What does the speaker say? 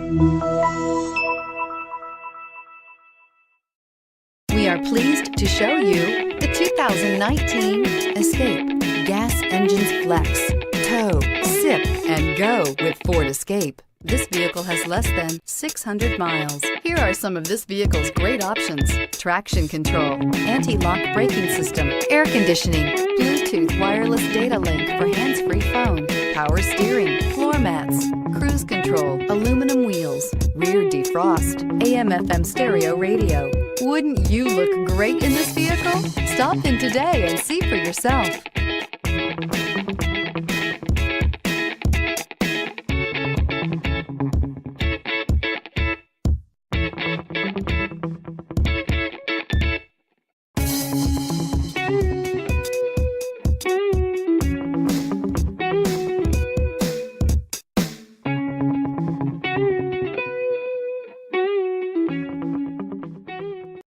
We are pleased to show you the 2019 Escape. Gas engines flex, tow, sip, and go with Ford Escape. This vehicle has less than 600 miles. Here are some of this vehicle's great options: traction control, anti-lock braking system, air conditioning, Bluetooth wireless data link for hands-free phone, power steering, floor mats, cruise control, aluminum wheels, rear defrost, AM/FM stereo radio. Wouldn't you look great in this vehicle? Stop in today and see for yourself.